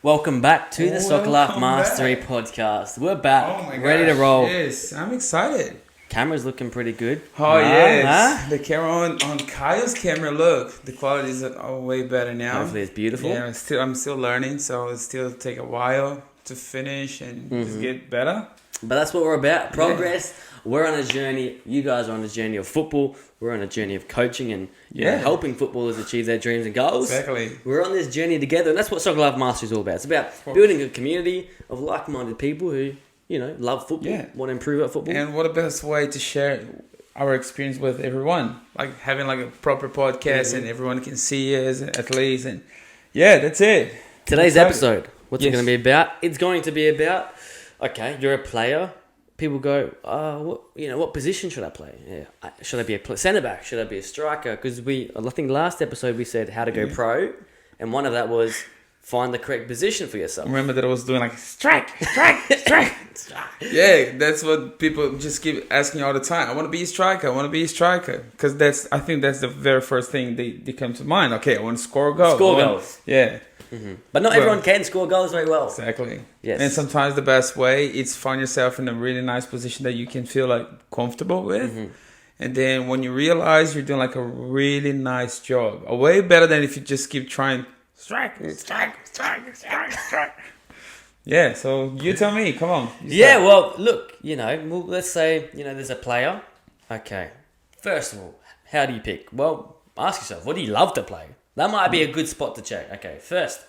Welcome back to the Soccer Life Mastery podcast. We're back, ready to roll. Yes, I'm excited. Camera's looking pretty good. Oh, yes. The camera on Kyle's camera, look, the quality is way better now. Hopefully it's beautiful. Yeah, I'm still learning, so it still take a while to finish and just get better. But that's what we're about, progress. Yeah. We're on a journey. You guys are on a journey of football. We're on a journey of coaching and helping footballers achieve their dreams and goals. Exactly. We're on this journey together, and that's what Soccer Life Mastery is all about. It's about building a community of like-minded people who, love football, want to improve at football. And what a best way to share our experience with everyone. Like having like a proper podcast and everyone can see us at least. And that's it. Today's episode, what's it going to be about? It's going to be about, you're a player. People go, what position should I play? Yeah, should I be a centre back? Should I be a striker? Because I think last episode we said how to go pro, and one of that was find the correct position for yourself. Remember that I was doing like strike. Yeah, that's what people just keep asking all the time. I want to be a striker. Because I think that's the very first thing they come to mind. Okay, I want to score goals. Goals. Yeah. Mm-hmm. But not everyone can score goals very well. Exactly. Yes. And sometimes the best way is find yourself in a really nice position that you can feel like comfortable with. Mm-hmm. And then when you realize you're doing like a really nice job, way better than if you just keep trying strike. Yeah, so you tell me, come on. Well, look, let's say, there's a player. Okay. First of all, how do you pick? Well, ask yourself, what do you love to play? That might be a good spot to check. Okay, first,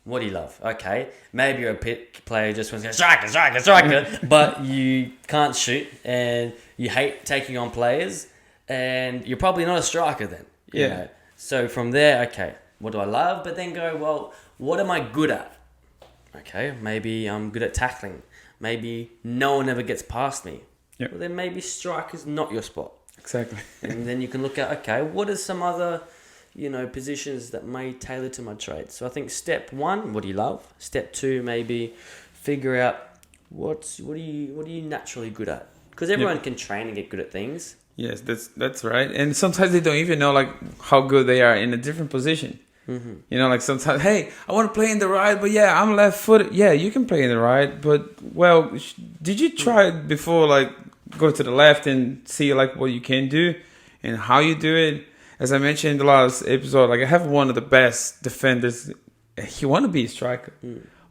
what do you love? Okay, maybe you're a player who just wants to go striker, but you can't shoot and you hate taking on players and you're probably not a striker then. You know? So from there, okay, what do I love? But then go, well, what am I good at? Okay, maybe I'm good at tackling. Maybe no one ever gets past me. Yep. Well, then maybe striker's not your spot. Exactly. And then you can look at, okay, what are some other positions that may tailor to my trade. So I think step 1, what do you love? Step 2, maybe figure out what are you naturally good at? Because everyone can train and get good at things. Yes, that's right. And sometimes they don't even know like how good they are in a different position. Mm-hmm. Like sometimes, hey, I want to play in the right, but I'm left-footed. Yeah, you can play in the right, but did you try it before? Like go to the left and see like what you can do and how you do it. As I mentioned in the last episode, like I have one of the best defenders. He want to be a striker,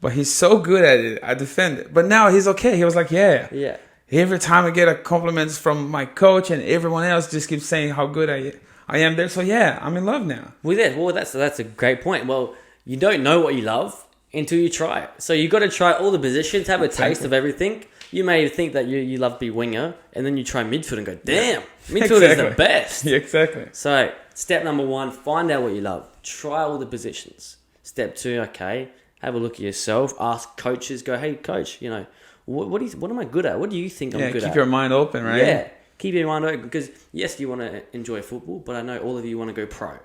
but he's so good at it. I defend it, but now he's okay. He was like, yeah. Every time I get a compliments from my coach and everyone else just keeps saying how good I am there. So I'm in love now. Well, that's a great point. Well, you don't know what you love until you try it. So you got to try all the positions, have a taste of everything. You may think that you love to be winger, and then you try midfield and go, damn, midfield is the best. Yeah, exactly. So step number 1, find out what you love. Try all the positions. Step 2, have a look at yourself. Ask coaches. Go, hey, coach, what am I good at? What do you think I'm good at? Keep your mind open, right? Yeah, keep your mind open because, yes, you want to enjoy football, but I know all of you want to go pro.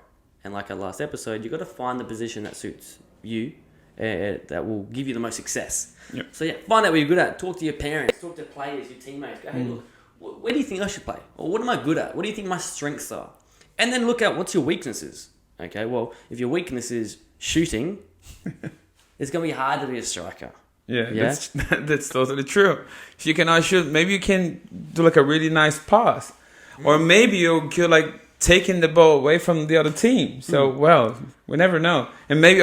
And like our last episode, you got to find the position that suits you, that will give you the most success. Yep. So find out what you're good at. Talk to your parents, talk to players, your teammates. Go, hey, look, where do you think I should play? Or what am I good at? What do you think my strengths are? And then look at what's your weaknesses. Okay, well, if your weakness is shooting, it's going to be hard to be a striker. Yeah? That's totally true. If you cannot shoot, maybe you can do like a really nice pass. Or maybe you're like taking the ball away from the other team. So, we never know. And maybe,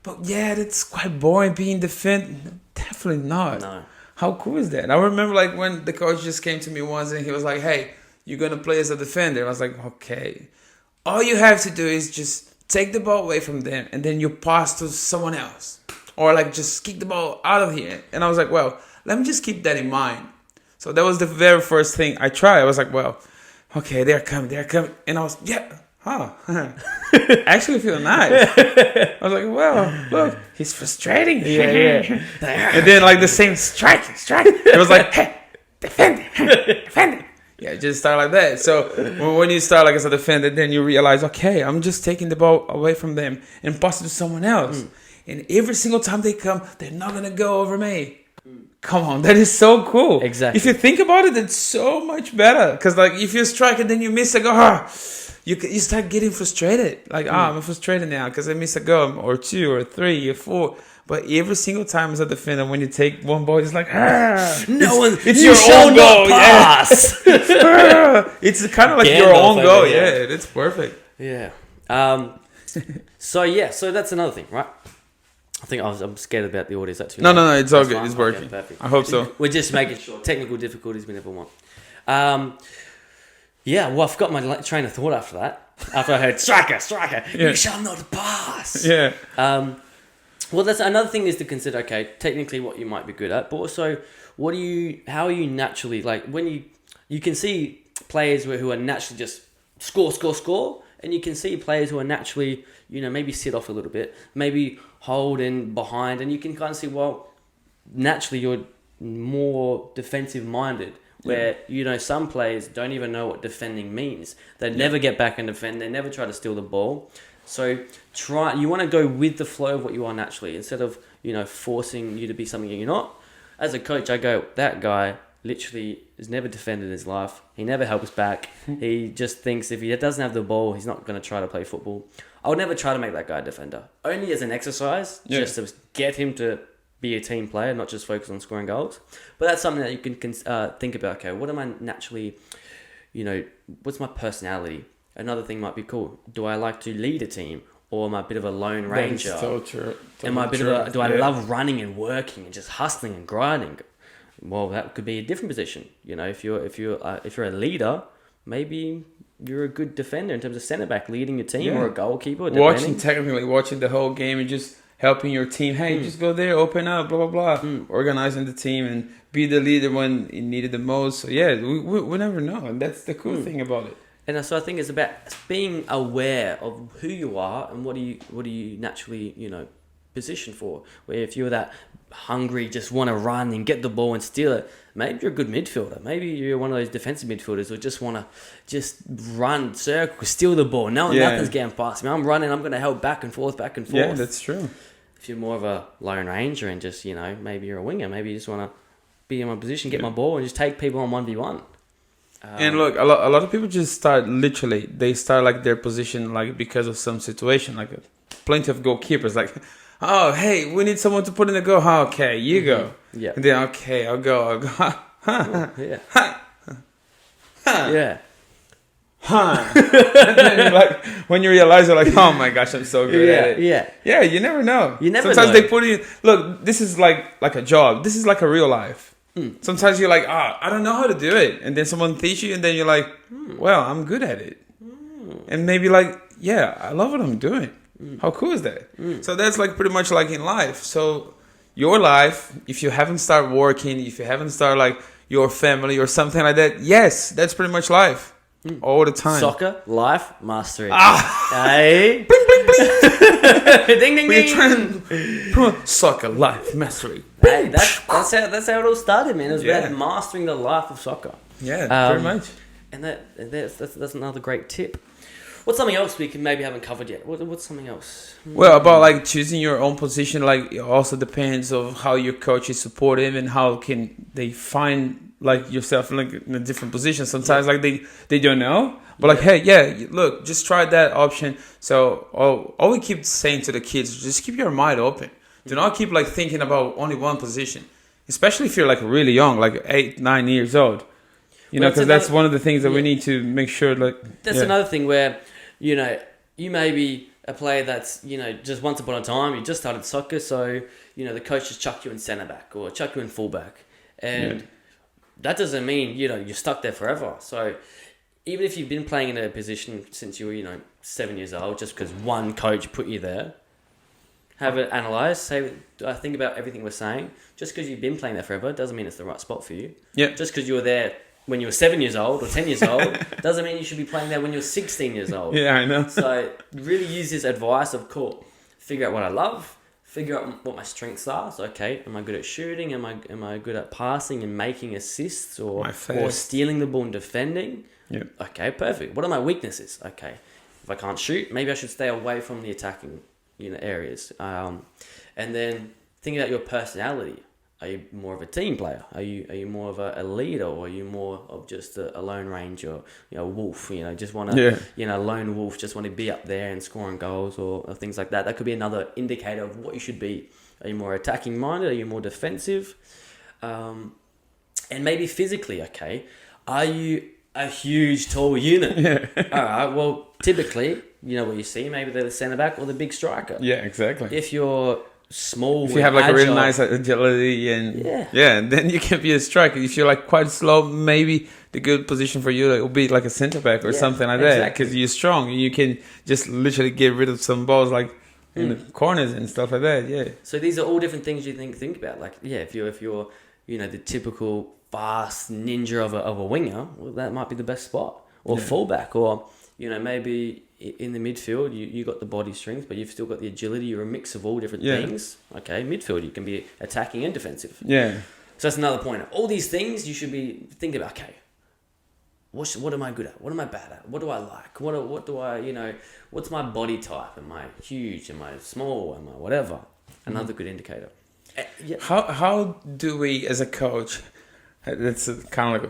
but that's quite boring being defended. Definitely not. No. How cool is that? I remember like when the coach just came to me once and he was like, hey, you're going to play as a defender. I was like, okay. All you have to do is just take the ball away from them and then you pass to someone else. Or like just kick the ball out of here. And I was like, let me just keep that in mind. So that was the very first thing I tried. I was like, okay, they're coming. And I was, actually feel nice. I was like, look, he's frustrating. Yeah. And then like the same strike. It was like, hey, defend it. Yeah, just start like that. So when you start like as a defender, then you realize, okay, I'm just taking the ball away from them and pass it to someone else. And every single time they come, they're not going to go over me. Come on, that is so cool. Exactly. If you think about it, it's so much better. Because like if you strike and then you miss, I go, you start getting frustrated. Like, I'm frustrated now because I missed a goal or 2 or 3 or 4. But every single time as a defender, when you take one ball, it's like, it's your own goal. Pass. Yeah. It's kind of like your own goal. Yeah, it's perfect. Yeah. So that's another thing, right? I think I'm scared about the audio. Is that too? No, it's all That's good. fine. It's working. Okay, perfect. I hope so. We're just making sure technical difficulties we never want. Well, I forgot my train of thought after that. After I heard striker, you shall not pass. Yeah. Well, that's another thing is to consider. Okay, technically, what you might be good at, but also, how are you naturally like when you can see players who are naturally just score, and you can see players who are naturally, maybe sit off a little bit, maybe hold in behind, and you can kind of see, well, naturally you're more defensive minded. Where some players don't even know what defending means. They never get back and defend. They never try to steal the ball. So you want to go with the flow of what you are naturally instead of forcing you to be something you're not. As a coach, I go, that guy literally has never defended in his life. He never helps back. He just thinks if he doesn't have the ball, he's not going to try to play football. I would never try to make that guy a defender. Only as an exercise, just to get him to be a team player, not just focus on scoring goals. But that's something that you can think about. Okay, what am I naturally, what's my personality? Another thing might be cool. Do I like to lead a team, or am I a bit of a lone ranger? That is so true. Am I a bit of do I love running and working and just hustling and grinding? Well, that could be a different position. If you're a leader, maybe you're a good defender in terms of centre back, leading your team, or a goalkeeper. Watching the whole game and just helping your team. Hey, just go there, open up, blah, blah, blah. Organizing the team and be the leader when it needed the most. So, we never know. And that's the cool thing about it. And so I think it's about being aware of who you are and what do you naturally, positioned for. Where if you're that hungry, just want to run and get the ball and steal it, maybe you're a good midfielder. Maybe you're one of those defensive midfielders who just want to just run, circle, steal the ball. Nothing's getting past me. I'm running. I'm going to help back and forth. Yeah, that's true. If you're more of a lone ranger and just, maybe you're a winger. Maybe you just want to be in my position, get my ball, and just take people on 1v1. And look, a lot of people just start they start like their position like because of some situation. Like plenty of goalkeepers like, oh, hey, we need someone to put in the goal. Oh, okay, you go. Yeah. And then, okay, I'll go. Yeah. Yeah. And then like when you realize you're like, oh my gosh, I'm so good at it. Yeah. You never know. Sometimes they put in. Look, this is like a job. This is like a real life. Sometimes you're like, I don't know how to do it, and then someone teach you, and then you're like, well, I'm good at it, and maybe like, I love what I'm doing. How cool is that? So that's like pretty much like in life. So your life, if you haven't started working, if you haven't started like your family or something like that, yes, that's pretty much life. All the time. Soccer, life, mastery. Bling, Hey. bling, bling. Ding, ding, We're ding. trying to promote soccer, life, mastery. Hey, that's how it all started, man. It was about mastering the life of soccer. Yeah, pretty much. And that's another great tip. What's something else we maybe haven't covered yet? What's something else? Well, about like choosing your own position, like it also depends of how your coach is supportive and how can they find like yourself like in a different position. Sometimes like they don't know, but like, hey, look, just try that option. So all we keep saying to the kids, just keep your mind open. Do not keep like thinking about only one position, especially if you're like really young, like 8, 9 years old. Because that's one of the things that we need to make sure. Like that's another thing where you may be a player that's just once upon a time you just started soccer, so the coach just chuck you in centre back or chuck you in full back, and that doesn't mean you're stuck there forever. So even if you've been playing in a position since you were 7 years old, just because one coach put you there, have it analysed. Think about everything we're saying. Just because you've been playing there forever doesn't mean it's the right spot for you. Yeah. Just because you were there when you were 7 years old or 10 years old doesn't mean you should be playing there when you're 16 years old. Yeah, I know. So really use this advice of figure out what I love, figure out what my strengths are. So am I good at shooting? Am I good at passing and making assists or stealing the ball and defending? Yeah. Okay, perfect. What are my weaknesses? Okay, if I can't shoot, maybe I should stay away from the attacking areas. And then think about your personality. Are you more of a team player? Are you more of a leader, or are you more of just a lone ranger, wolf? Just want to, lone wolf, just want to be up there and scoring goals or things like that. That could be another indicator of what you should be. Are you more attacking minded? Are you more defensive? And maybe physically, okay. Are you a huge, tall unit? Yeah. All right. Well, typically, what you see, maybe they're the centre back or the big striker. Yeah, exactly. If you're small, if you have like agile, a really nice agility and then you can be a striker. If you're like quite slow, maybe the good position for you will be like a centre back or something like that, because you're strong and you can just literally get rid of some balls like in the corners and stuff like that. Yeah. So these are all different things you think about. Like if you're the typical fast ninja of a winger, well, that might be the best spot, or fullback, or maybe in the midfield, you got the body strength, but you've still got the agility. You're a mix of all different things. Okay, midfield, you can be attacking and defensive. Yeah. So that's another point. All these things you should be thinking about. Okay, what am I good at? What am I bad at? What do I like? What do I, what's my body type? Am I huge? Am I small? Am I whatever? Another good indicator. Yeah. How do we, as a coach, that's kind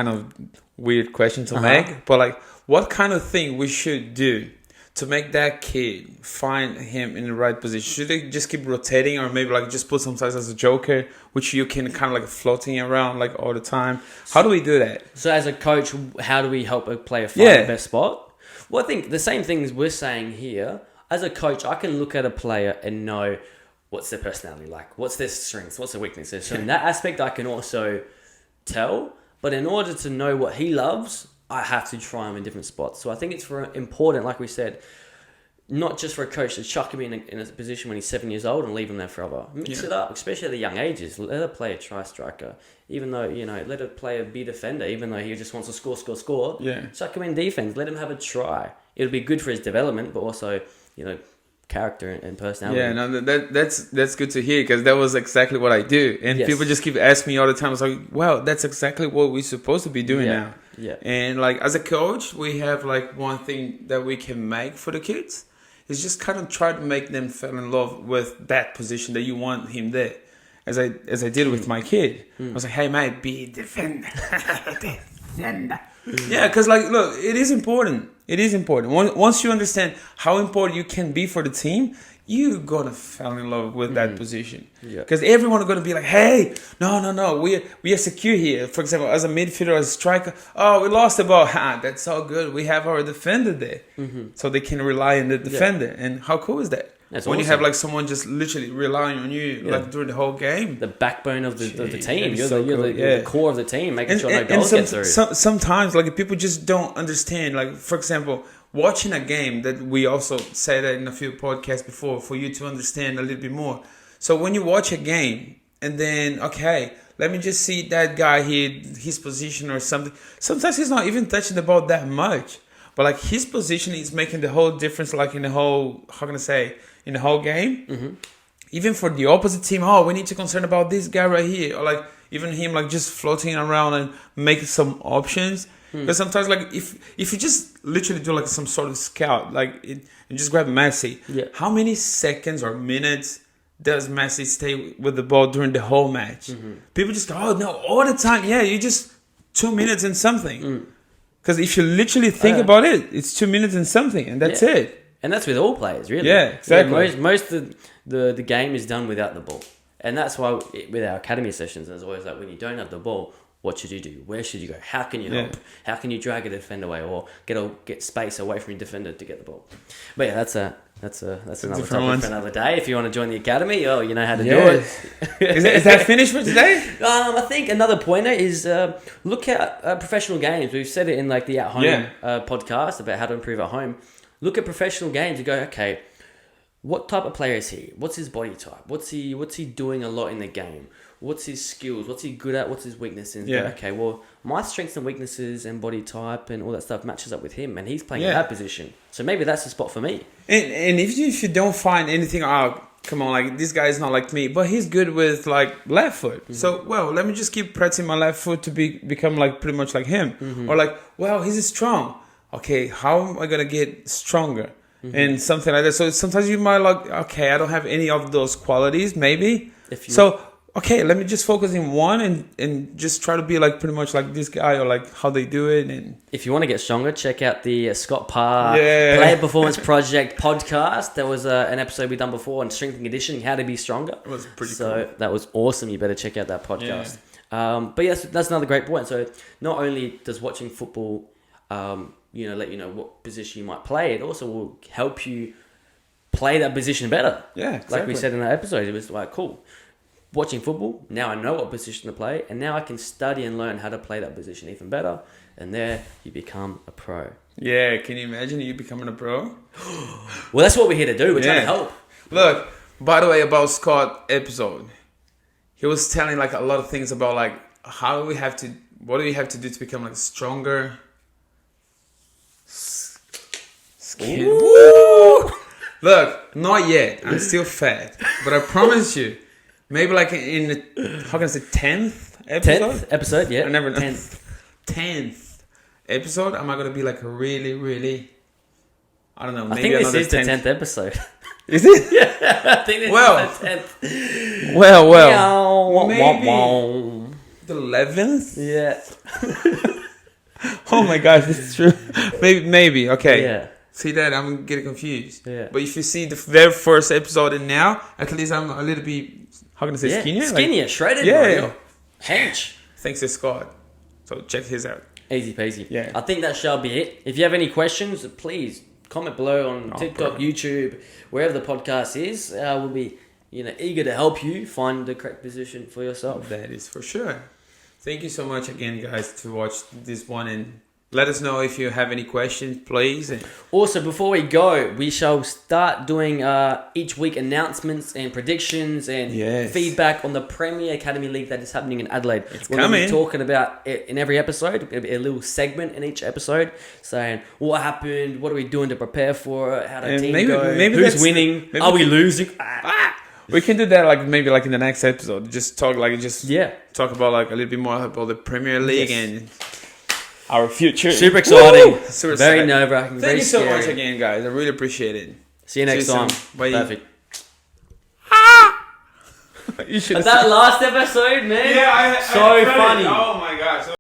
of weird question to make, but like, what kind of thing we should do to make that kid find him in the right position? Should they just keep rotating, or maybe like just put sometimes as a joker, which you can kind of like floating around like all the time? How do we do that? So as a coach, how do we help a player find the best spot? Well, I think the same things we're saying here. As a coach, I can look at a player and know what's their personality like, what's their strengths, what's their weaknesses. So in that aspect, I can also tell. But in order to know what he loves, I have to try him in different spots. So I think it's important, like we said, not just for a coach to chuck him in a position when he's 7 years old and leave him there forever. Mix it up, especially at the young ages. Let a player try striker, even though, let a player be defender, even though he just wants to score. Yeah. Chuck him in defense. Let him have a try. It'll be good for his development, but also, character and personality. Yeah, no, that's good to hear, because that was exactly what I do, and people just keep asking me all the time. It's like, well, that's exactly what we're supposed to be doing now. Yeah. And like as a coach, we have like one thing that we can make for the kids is just kind of try to make them fall in love with that position that you want him there. As I did with my kid, I was like, hey mate, be a defender. Defender. Yeah, because like, look, it is important. It is important. Once you understand how important you can be for the team, you're going to fall in love with that position. Because everyone is going to be like, hey, no, we are secure here. For example, as a midfielder, as a striker, we lost the ball. That's all good. We have our defender there. So they can rely on the defender. And how cool is that? That's when awesome. you have like someone just literally relying on you like during the whole game. The backbone of the team. You're the core of the team, making sure no goals get through. Sometimes like people just don't understand. Like, for example, watching a game, that we also say that in a few podcasts before, for you to understand a little bit more. So when you watch a game and then, okay, let me just see that guy here, his position or something. Sometimes he's not even touching the ball that much. But like his position is making the whole difference, like in the whole, in the whole game. Even for the opposite team, we need to concern about this guy right here. Or like even him like just floating around and making some options. Because sometimes like if you just literally do like some sort of scout, like and just grab Messi, how many seconds or minutes does Messi stay with the ball during the whole match? People just go, all the time. Yeah, you just 2 minutes and something. Because if you literally think about it, it's 2 minutes and something, and that's it. And that's with all players, really. Yeah, exactly. Yeah, most of the game is done without the ball. And that's why with our academy sessions, there's always like, when you don't have the ball, what should you do? Where should you go? How can you help? How can you drag a defender away, or get space away from your defender to get the ball? But yeah, that's another topic for another day. If you want to join the academy, you know how to do it. Is that finished for today? I think another pointer is look at professional games. We've said it in like the At Home podcast about how to improve at home. Look at professional games and go, okay, what type of player is he? What's his body type? What's he doing a lot in the game? What's his skills? What's he good at? What's his weaknesses? Yeah. Go, okay, well, my strengths and weaknesses and body type and all that stuff matches up with him, and he's playing in that position. So maybe that's the spot for me. And if you don't find anything, come on, like this guy is not like me, but he's good with like left foot. So, let me just keep pressing my left foot to become like pretty much like him. Or like, he's strong. Okay, how am I gonna get stronger? And something like that. So sometimes you might like, okay, I don't have any of those qualities, maybe. If you So, okay, let me just focus in one and just try to be like pretty much like this guy or like how they do it. And If you want to get stronger, check out the Scott Parr Yeah. Player Performance Project podcast. There was an episode we done before on strength and conditioning, how to be stronger. it was pretty So cool. that was awesome. You better check out that podcast. But yes, that's another great point. So not only does watching football, let you know what position you might play, it also will help you play that position better. Yeah, exactly. Like we said in that episode, it was like, cool. Watching football, now I know what position to play, and now I can study and learn how to play that position even better. And there you become a pro. Yeah, can you imagine you becoming a pro? Well, that's what we're here to do. We're trying to help. Look, by the way, about Scott episode, he was telling like a lot of things about like what do we have to do to become like stronger skin. Woo! Look, not yet. I'm still fat, but I promise you, maybe like in the, how can I say, 10th episode? 10th episode, yeah. I never know. 10th. Episode, am I gonna be like a really, really, I don't know, maybe I think this another is the 10th episode. Is it? Yeah, I think this is the 10th. Well, Maybe. the 11th? Yeah. Oh my gosh, this is true. Maybe, okay. Yeah. See that? I'm getting confused. Yeah. But if you see the very first episode and now, at least I'm a little bit, how can I say, skinnier? Skinnier, shredded, Yeah. bro. Hench. Thanks to Scott. So check his out. Easy peasy. Yeah. I think that shall be it. If you have any questions, please comment below on TikTok, YouTube, wherever the podcast is. We'll be, eager to help you find the correct position for yourself. That is for sure. Thank you so much again, guys, to watch this one, and let us know if you have any questions, please. And Also, before we go, we shall start doing each week announcements and predictions and feedback on the Premier Academy League that is happening in Adelaide. We're going to be talking about it in every episode, a little segment in each episode, saying what happened, what are we doing to prepare for it, how the team go, who's winning, are we losing? We can do that maybe in the next episode. Just talk talk about a little bit more about the Premier League and our future. Super exciting. Super very exciting. nerve-wracking. Thank you so scary. much again, guys. I really appreciate it. See you next time. Bye. Perfect. You should have That last episode, man. Yeah, so funny. Oh my gosh.